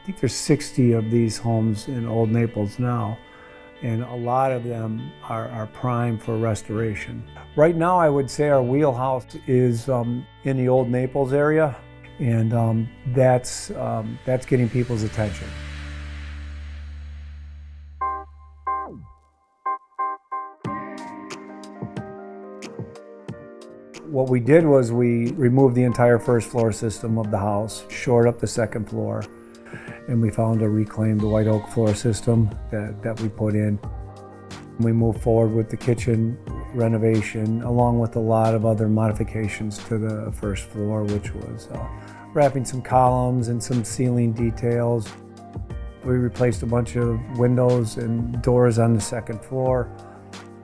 think there's 60 of these homes in Old Naples now, and a lot of them are prime for restoration. Right now, I would say our wheelhouse is in the Old Naples area, and that's getting people's attention. What we did was we removed the entire first floor system of the house, shored up the second floor, and we found a reclaimed white oak floor system that we put in. We moved forward with the kitchen renovation, along with a lot of other modifications to the first floor, which was wrapping some columns and some ceiling details. We replaced a bunch of windows and doors on the second floor.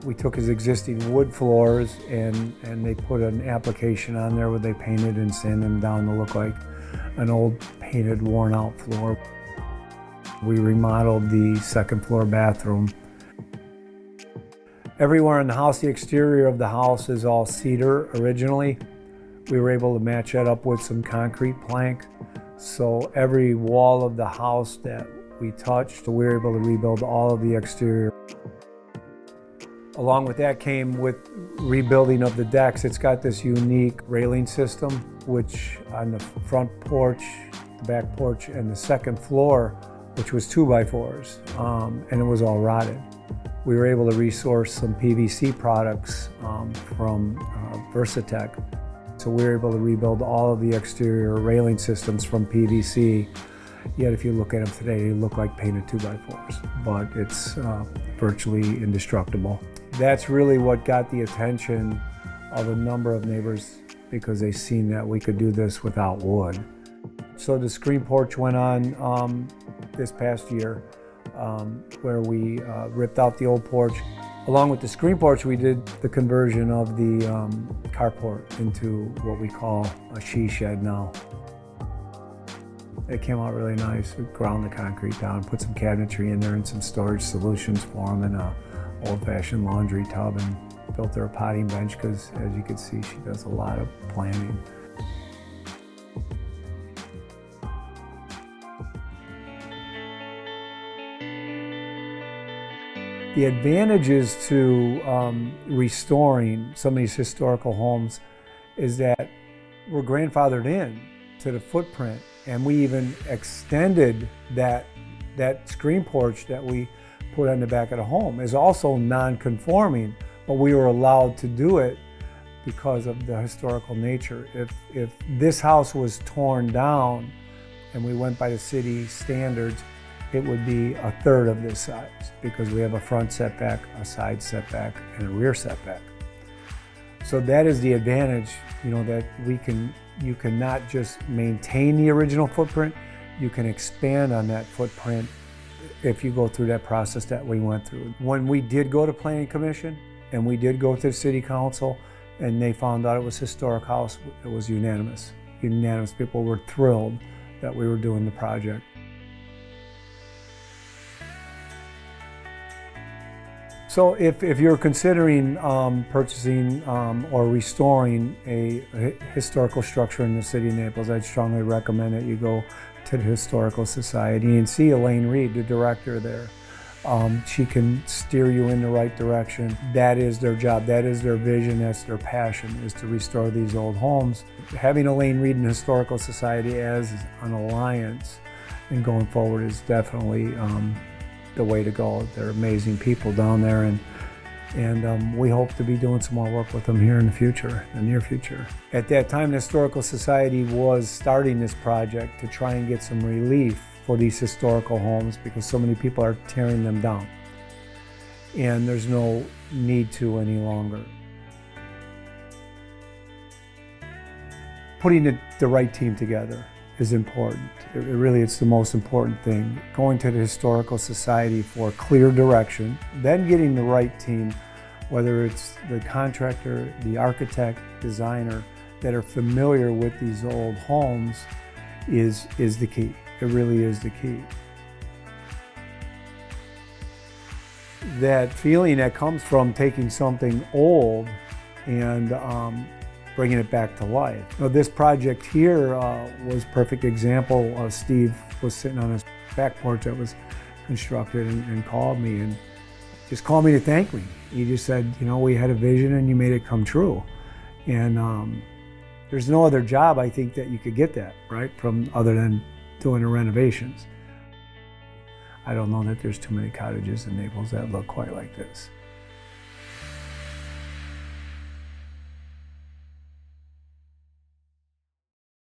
We took his existing wood floors and they put an application on there where they painted and sanded them down to look like an old painted, worn out floor. We remodeled the second floor bathroom. Everywhere in the house, the exterior of the house is all cedar originally. We were able to match that up with some concrete plank. So every wall of the house that we touched, we were able to rebuild all of the exterior. Along with that came with rebuilding of the decks. It's got this unique railing system, which on the front porch, the back porch, and the second floor, which was 2x4s, and it was all rotted. We were able to resource some PVC products from Versatech. So we were able to rebuild all of the exterior railing systems from PVC. Yet if you look at them today, they look like painted 2x4s, but it's virtually indestructible. That's really what got the attention of a number of neighbors, because they seen that we could do this without wood. So the screen porch went on this past year, where we ripped out the old porch. Along with the screen porch, we did the conversion of the carport into what we call a she shed now. It came out really nice. We ground the concrete down, put some cabinetry in there and some storage solutions for them, and an old-fashioned laundry tub, and built her a potting bench because, as you can see, she does a lot of planning. The advantages to restoring some of these historical homes is that we're grandfathered in to the footprint, and we even extended that screen porch that we put on the back of the home is also non-conforming, but we were allowed to do it because of the historical nature. If this house was torn down and we went by the city standards, it would be a third of this size, because we have a front setback, a side setback, and a rear setback. So that is the advantage, that you can not just maintain the original footprint, you can expand on that footprint if you go through that process that we went through. When we did go to Planning Commission and we did go to the City Council and they found out it was a historic house, it was unanimous. Unanimous. People were thrilled that we were doing the project. So if you're considering purchasing or restoring a historical structure in the city of Naples, I'd strongly recommend that you go to the Historical Society and see Elaine Reed, the director there. She can steer you in the right direction. That is their job, that is their vision, that's their passion, is to restore these old homes. Having Elaine Reed and the Historical Society as an alliance and going forward is definitely the way to go. They're amazing people down there, and we hope to be doing some more work with them here in the future, the near future. At that time, the Historical Society was starting this project to try and get some relief for these historical homes, because so many people are tearing them down, and there's no need to any longer. Putting the right team together is important. It's the most important thing. Going to the Historical Society for clear direction, then getting the right team, whether it's the contractor, the architect, designer, that are familiar with these old homes is the key. It really is the key. That feeling that comes from taking something old and bringing it back to life. This project here was a perfect example. Steve was sitting on his back porch that was constructed and called me and just called me to thank me. He just said, we had a vision and you made it come true. And there's no other job, I think, that you could get that, right, from other than doing the renovations. I don't know that there's too many cottages in Naples that look quite like this.